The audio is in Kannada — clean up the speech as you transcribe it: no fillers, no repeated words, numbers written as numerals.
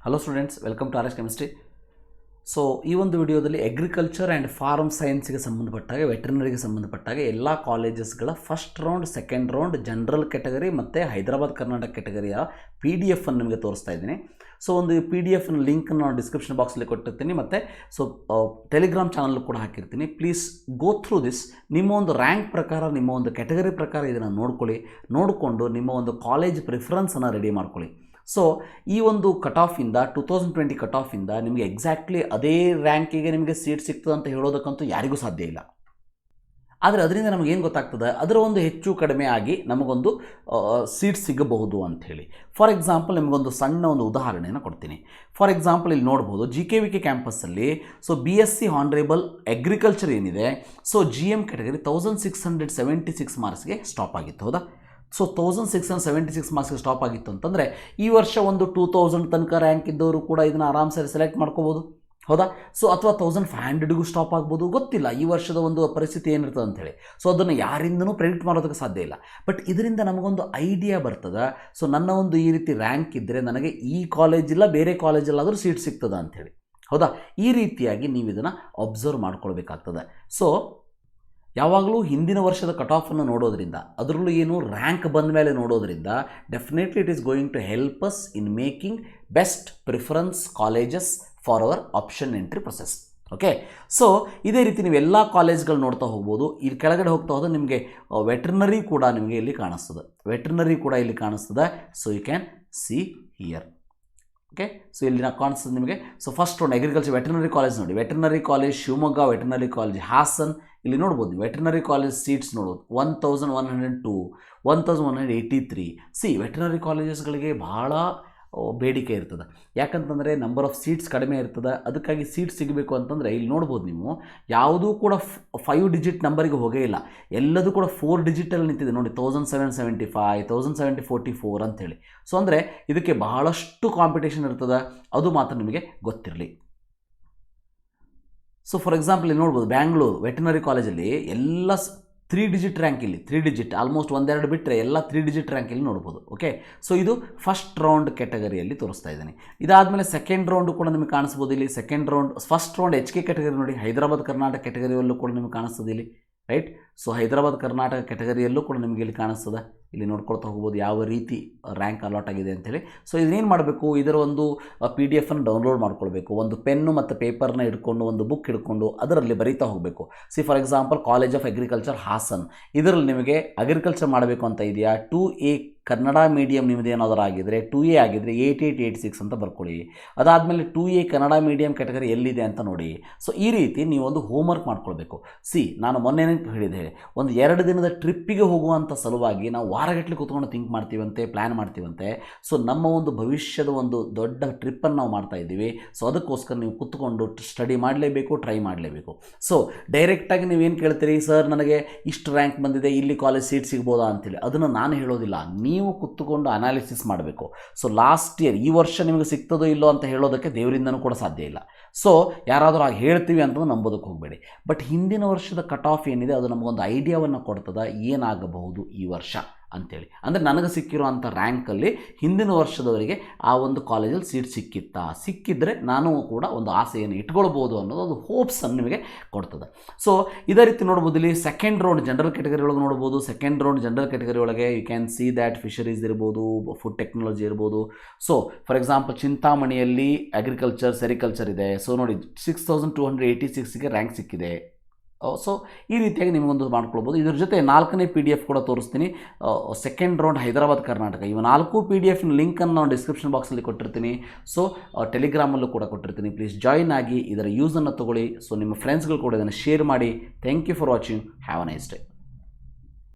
Hello students, welcome to RHchemistry. So ಈ ಒಂದು ವಿಡಿಯೋದಲ್ಲಿ ಅಗ್ರಿಕಲ್ಚರ್ ಆ್ಯಂಡ್ ಫಾರ್ಮ್ ಸೈನ್ಸ್ಗೆ ಸಂಬಂಧಪಟ್ಟಾಗೆ ವೆಟರ್ನರಿಗೆ ಸಂಬಂಧಪಟ್ಟಾಗೆ ಎಲ್ಲ ಕಾಲೇಜಸ್ಗಳ first round, second round, general category ಮತ್ತು ಹೈದರಾಬಾದ್ ಕರ್ನಾಟಕ ಕ್ಯಾಟಗರಿಯ PDF ಅನ್ನು ನಿಮಗೆ ತೋರಿಸ್ತಾ ಇದ್ದೀನಿ. ಸೊ ಒಂದು PDF ಲಿಂಕನ್ನು ನಾನು ಡಿಸ್ಕ್ರಿಪ್ಷನ್ ಬಾಕ್ಸಲ್ಲಿ ಕೊಟ್ಟಿರ್ತೀನಿ ಮತ್ತು ಟೆಲಿಗ್ರಾಮ್ ಚಾನಲ್ ಕೂಡ ಹಾಕಿರ್ತೀನಿ. Please go through this. ನಿಮ್ಮ ಒಂದು ರ್ಯಾಂಕ್ ಪ್ರಕಾರ, ನಿಮ್ಮ ಒಂದು ಕ್ಯಾಟಗರಿ ಪ್ರಕಾರ ಇದನ್ನು ನೋಡಿಕೊಂಡು ನಿಮ್ಮ ಒಂದು ಕಾಲೇಜ್ ಪ್ರಿಫರೆನ್ಸನ್ನು ರೆಡಿ ಮಾಡ್ಕೊಳ್ಳಿ. ಸೊ ಈ ಒಂದು ಕಟಾಫಿಂದ 2020 ಕಟಾಫಿಂದ ನಿಮಗೆ ಎಕ್ಸಾಕ್ಟ್ಲಿ ಅದೇ ರ್ಯಾಂಕಿಗೆ ನಿಮಗೆ ಸೀಟ್ ಸಿಗ್ತದೆ ಅಂತ ಹೇಳೋದಕ್ಕಂತೂ ಯಾರಿಗೂ ಸಾಧ್ಯ ಇಲ್ಲ. ಆದರೆ ಅದರಿಂದ ನಮಗೇನು ಗೊತ್ತಾಗ್ತದೆ, ಅದರ ಒಂದು ಹೆಚ್ಚು ಕಡಿಮೆ ಆಗಿ ನಮಗೊಂದು ಸೀಟ್ ಸಿಗಬಹುದು ಅಂಥೇಳಿ. ಫಾರ್ ಎಕ್ಸಾಂಪಲ್ ನಿಮಗೊಂದು ಸಣ್ಣ ಒಂದು ಉದಾಹರಣೆಯನ್ನು ಕೊಡ್ತೀನಿ. ಫಾರ್ ಎಕ್ಸಾಂಪಲ್ ಇಲ್ಲಿ ನೋಡ್ಬೋದು KVPY ಕ್ಯಾಂಪಸ್ಸಲ್ಲಿ BSc ಹಾನರೇಬಲ್ ಅಗ್ರಿಕಲ್ಚರ್ ಏನಿದೆ, GM ಕ್ಯಾಟಗರಿ 1676 ಮಾರ್ಕ್ಸ್ಗೆ ಸ್ಟಾಪ್ ಆಗಿತ್ತು. ಹೌದಾ? 1676 ಮಾರ್ಕ್ಸ್ಗೆ ಸ್ಟಾಪ್ ಆಗಿತ್ತು ಅಂತಂದರೆ ಈ ವರ್ಷ ಒಂದು 2000 ತನಕ ರ್ಯಾಂಕ್ ಇದ್ದವರು ಕೂಡ ಇದನ್ನು ಆರಾಮ್ಸೆ ಸೆಲೆಕ್ಟ್ ಮಾಡ್ಕೋಬೋದು. ಹೌದಾ? ಅಥವಾ 1500ಗೂ ಸ್ಟಾಪ್ ಆಗ್ಬೋದು, ಗೊತ್ತಿಲ್ಲ ಈ ವರ್ಷದ ಒಂದು ಪರಿಸ್ಥಿತಿ ಏನಿರ್ತದೆ ಅಂಥೇಳಿ. ಅದನ್ನು ಯಾರಿಂದನೂ ಪ್ರೆಡಿಕ್ಟ್ ಮಾಡೋದಕ್ಕೆ ಸಾಧ್ಯ ಇಲ್ಲ. ಬಟ್ ಇದರಿಂದ ನಮಗೊಂದು ಐಡಿಯಾ ಬರ್ತದೆ. ನನ್ನ ಒಂದು ಈ ರೀತಿ ರ್ಯಾಂಕ್ ಇದ್ದರೆ ನನಗೆ ಈ ಕಾಲೇಜಿಲ್ಲ ಬೇರೆ ಕಾಲೇಜಲ್ಲಾದರೂ ಸೀಟ್ ಸಿಗ್ತದೆ ಅಂಥೇಳಿ. ಹೌದಾ? ಈ ರೀತಿಯಾಗಿ ನೀವು ಇದನ್ನು ಅಬ್ಸರ್ವ್ ಮಾಡ್ಕೊಳ್ಬೇಕಾಗ್ತದೆ. ಯಾವಾಗಲೂ ಹಿಂದಿನ ವರ್ಷದ ಕಟಾಫನ್ನು ನೋಡೋದ್ರಿಂದ, ಅದರಲ್ಲೂ ಏನು ರ್ಯಾಂಕ್ ಬಂದ ಮೇಲೆ ನೋಡೋದ್ರಿಂದ definitely it is going to help us in making best preference colleges for our option entry process. Okay, ಇದೇ ರೀತಿ ನೀವು ಎಲ್ಲ ಕಾಲೇಜ್ಗಳು ನೋಡ್ತಾ ಹೋಗ್ಬೋದು. ಇಲ್ಲಿ ಕೆಳಗಡೆ ಹೋಗ್ತಾ ಹೋದ್ರೆ ನಿಮಗೆ ವೆಟರ್ನರಿ ಕೂಡ ನಿಮಗೆ ಇಲ್ಲಿ ಕಾಣಿಸ್ತದೆ. You can see here. Okay, ಇಲ್ಲಿ ನಾವು ಕಾಣಿಸ್ತದೆ ನಿಮಗೆ. First round agriculture veterinary college ನೋಡಿ. Veterinary college Shivamogga, veterinary college Hassan. ಇಲ್ಲಿ ನೋಡ್ಬೋದು ವೆಟರ್ನರಿ ಕಾಲೇಜ್ ಸೀಟ್ಸ್ ನೋಡ್ಬೋದು 1102, 1183. ವೆಟರ್ನರಿ ಕಾಲೇಜಸ್ಗಳಿಗೆ ಭಾಳ ಬೇಡಿಕೆ ಇರ್ತದೆ. ಯಾಕಂತಂದರೆ ನಂಬರ್ ಆಫ್ ಸೀಟ್ಸ್ ಕಡಿಮೆ ಇರ್ತದೆ. ಅದಕ್ಕಾಗಿ ಸೀಟ್ ಸಿಗಬೇಕು ಅಂತಂದರೆ ಇಲ್ಲಿ ನೋಡ್ಬೋದು ನೀವು, ಯಾವುದೂ ಕೂಡ 5 ಡಿಜಿಟ್ ನಂಬರಿಗೆ ಹೋಗೇ ಇಲ್ಲ. ಎಲ್ಲದೂ ಕೂಡ 4 ಡಿಜಿಟಲ್ಲಿ ನಿಂತಿದೆ ನೋಡಿ. 1775, 1744 ಅಂಥೇಳಿ. ಅಂದರೆ ಇದಕ್ಕೆ ಬಹಳಷ್ಟು ಕಾಂಪಿಟೇಷನ್ ಇರ್ತದೆ. ಅದು ಮಾತ್ರ ನಿಮಗೆ ಗೊತ್ತಿರಲಿ. ಫಾರ್ ಎಕ್ಸಾಂಪಲ್ ಇಲ್ಲಿ ನೋಡ್ಬೋದು ಬ್ಯಾಂಗ್ಳೂರು ವೆಟರ್ನರಿ ಕಾಲೇಜಲ್ಲಿ ಎಲ್ಲ 3 ಡಿಜಿಟ್ ರ್ಯಾಂಕ್, ಇಲ್ಲಿ 3 ಡಿಜಿಟ್ ಆಲ್ಮೋಸ್ಟ್ 1-2 ಬಿಟ್ಟರೆ ಎಲ್ಲ 3 ಡಿಜಿಟ್ ರ್ಯಾಂಕ್ ಇಲ್ಲಿ ನೋಡ್ಬೋದು. ಓಕೆ, ಇದು ಫಸ್ಟ್ ರೌಂಡ್ ಕ್ಯಾಟಗರಿಯಲ್ಲಿ ತೋರಿಸ್ತಾ ಇದ್ದೀನಿ. ಇದಾದಮೇಲೆ ಸೆಕೆಂಡ್ ರೌಂಡು ಕೂಡ ನಿಮಗೆ ಕಾಣಿಸ್ಬೋದು. ಇಲ್ಲಿ second round, first round HK category ನೋಡಿ. ಹೈದರಾಬಾದ್ ಕರ್ನಾಟಕ ಕ್ಯಾಟಗರಿಯಲ್ಲೂ ಕೂಡ ನಿಮಗೆ ಕಾಣಿಸ್ತದೆ ಇಲ್ಲಿ, ರೈಟ್. ಹೈದರಾಬಾದ್ ಕರ್ನಾಟಕ ಕ್ಯಾಟಗರಿಯಲ್ಲೂ ಕೂಡ ನಿಮಗೆ ಇಲ್ಲಿ ಕಾಣಿಸ್ತದೆ. ಇಲ್ಲಿ ನೋಡ್ಕೊಳ್ತಾ ಹೋಗ್ಬೋದು ಯಾವ ರೀತಿ ರ್ಯಾಂಕ್ ಅಲಾಟ್ ಆಗಿದೆ ಅಂಥೇಳಿ. ಇದನ್ನೇನು ಮಾಡಬೇಕು, ಇದರ ಒಂದು PDF ಅನ್ನು ಡೌನ್ಲೋಡ್ ಮಾಡ್ಕೊಳ್ಬೇಕು. ಒಂದು ಪೆನ್ನು ಮತ್ತು ಪೇಪರ್ನ ಹಿಡ್ಕೊಂಡು, ಒಂದು ಬುಕ್ ಹಿಡ್ಕೊಂಡು ಅದರಲ್ಲಿ ಬರೀತಾ ಹೋಗಬೇಕು. For example college of agriculture Hassan, ಇದರಲ್ಲಿ ನಿಮಗೆ ಅಗ್ರಿಕಲ್ಚರ್ ಮಾಡಬೇಕು ಅಂತ ಇದೆಯಾ, 2A ಕನ್ನಡ ಮೀಡಿಯಮ್ ನಿಮ್ಮದು ಏನಾದರೂ ಆಗಿದ್ದರೆ 2A ಆಗಿದ್ದರೆ 8886 ಅಂತ ಬರ್ಕೊಳ್ಳಿ. ಅದಾದಮೇಲೆ 2A ಕನ್ನಡ ಮೀಡಿಯಮ್ ಕ್ಯಾಟಗರಿ ಎಲ್ಲಿದೆ ಅಂತ ನೋಡಿ. ಈ ರೀತಿ ನೀವು ಒಂದು ಹೋಮ್ವರ್ಕ್ ಮಾಡ್ಕೊಳ್ಬೇಕು. ನಾನು ಮೊನ್ನೆ ಹೇಳಿದೆ, ಒಂದು 2 ದಿನದ ಟ್ರಿಪ್ಪಿಗೆ ಹೋಗುವಂಥ ಸಲುವಾಗಿ ನಾವು ವಾರಗಟ್ಟಲೆ ಕೂತ್ಕೊಂಡು ಥಿಂಕ್ ಮಾಡ್ತೀವಂತೆ, ಪ್ಲ್ಯಾನ್ ಮಾಡ್ತೀವಂತೆ. ನಮ್ಮ ಒಂದು ಭವಿಷ್ಯದ ಒಂದು ದೊಡ್ಡ ಟ್ರಿಪ್ಪನ್ನು ನಾವು ಮಾಡ್ತಾ ಇದ್ದೀವಿ. ಅದಕ್ಕೋಸ್ಕರ ನೀವು ಕೂತ್ಕೊಂಡು ಸ್ಟಡಿ ಮಾಡಲೇಬೇಕು, ಟ್ರೈ ಮಾಡಲೇಬೇಕು. ಡೈರೆಕ್ಟಾಗಿ ನೀವೇನು ಕೇಳ್ತೀರಿ, ಸರ್ ನನಗೆ ಇಷ್ಟು ರ್ಯಾಂಕ್ ಬಂದಿದೆ, ಇಲ್ಲಿ ಕಾಲೇಜ್ ಸೀಟ್ ಸಿಗ್ಬೋದಾ ಅಂತೇಳಿ, ಅದನ್ನು ನಾನು ಹೇಳೋದಿಲ್ಲ. ನೀವು ಕೂತ್ಕೊಂಡು ಅನಾಲಿಸಿಸ್ ಮಾಡಬೇಕು. ಲಾಸ್ಟ್ ಇಯರ್, ಈ ವರ್ಷ ನಿಮಗೆ ಸಿಗ್ತದೋ ಇಲ್ಲೋ ಅಂತ ಹೇಳೋದಕ್ಕೆ ದೇವರಿಂದನೂ ಕೂಡ ಸಾಧ್ಯ ಇಲ್ಲ. ಯಾರಾದರೂ ಆಗ ಹೇಳ್ತೀವಿ ಅಂತಂದು ನಂಬೋದಕ್ಕೆ ಹೋಗಬೇಡಿ. ಬಟ್ ಹಿಂದಿನ ವರ್ಷದ ಕಟ್ ಆಫ್ ಏನಿದೆ ಅದು ನಮಗೊಂದು ಐಡಿಯಾವನ್ನು ಕೊಡ್ತದೆ, ಏನಾಗಬಹುದು ಈ ವರ್ಷ ಅಂಥೇಳಿ. ಅಂದರೆ ನನಗೆ ಸಿಕ್ಕಿರುವಂಥ ರ್ಯಾಂಕಲ್ಲಿ ಹಿಂದಿನ ವರ್ಷದವರಿಗೆ ಆ ಒಂದು ಕಾಲೇಜಲ್ಲಿ ಸೀಟ್ ಸಿಕ್ಕಿದ್ದರೆ ನಾನು ಕೂಡ ಒಂದು ಆಸೆಯನ್ನು ಇಟ್ಕೊಳ್ಬೋದು ಅನ್ನೋದು ಒಂದು ಹೋಪ್ಸನ್ನು ನಿಮಗೆ ಕೊಡ್ತದೆ. ಇದೇ ರೀತಿ ನೋಡ್ಬೋದು. ಇಲ್ಲಿ ಸೆಕೆಂಡ್ ರೌಂಡ್ ಜನರಲ್ ಕ್ಯಾಟಗರಿ ಒಳಗೆ ನೋಡ್ಬೋದು. ಸೆಕೆಂಡ್ ರೌಂಡ್ ಜನರಲ್ ಕ್ಯಾಟಗರಿ ಒಳಗೆ you can see that fisheries ಇರ್ಬೋದು, ಫುಡ್ ಟೆಕ್ನಾಲಜಿ ಇರ್ಬೋದು. ಫಾರ್ ಎಕ್ಸಾಂಪಲ್ ಚಿಂತಾಮಣಿಯಲ್ಲಿ ಅಗ್ರಿಕಲ್ಚರ್, ಸೆರಿಕಲ್ಚರ್ ಇದೆ. ನೋಡಿ 6286ಗೆ ರ್ಯಾಂಕ್ ಸಿಕ್ಕಿದೆ. ಈ ರೀತಿಯಾಗಿ ನಿಮಗೊಂದು ಮಾಡ್ಕೊಳ್ಬೋದು. ಇದ್ರ ಜೊತೆ 4ನೇ PDF ಕೂಡ ತೋರಿಸ್ತೀನಿ. ಸೆಕೆಂಡ್ ರೌಂಡ್ ಹೈದರಾಬಾದ್ ಕರ್ನಾಟಕ, ಇವು 4 PDF ಲಿಂಕನ್ನು ನಾನು ಡಿಸ್ಕ್ರಿಪ್ಷನ್ ಬಾಕ್ಸಲ್ಲಿ ಕೊಟ್ಟಿರ್ತೀನಿ. ಟೆಲಿಗ್ರಾಮಲ್ಲೂ ಕೂಡ ಕೊಟ್ಟಿರ್ತೀನಿ. ಪ್ಲೀಸ್ ಜಾಯಿನ್ ಆಗಿ ಇದರ ಯೂಸನ್ನು ತೊಗೊಳ್ಳಿ. ನಿಮ್ಮ ಫ್ರೆಂಡ್ಸ್ಗಳು ಕೂಡ ಇದನ್ನು ಶೇರ್ ಮಾಡಿ. Thank you for watching. Have a nice day.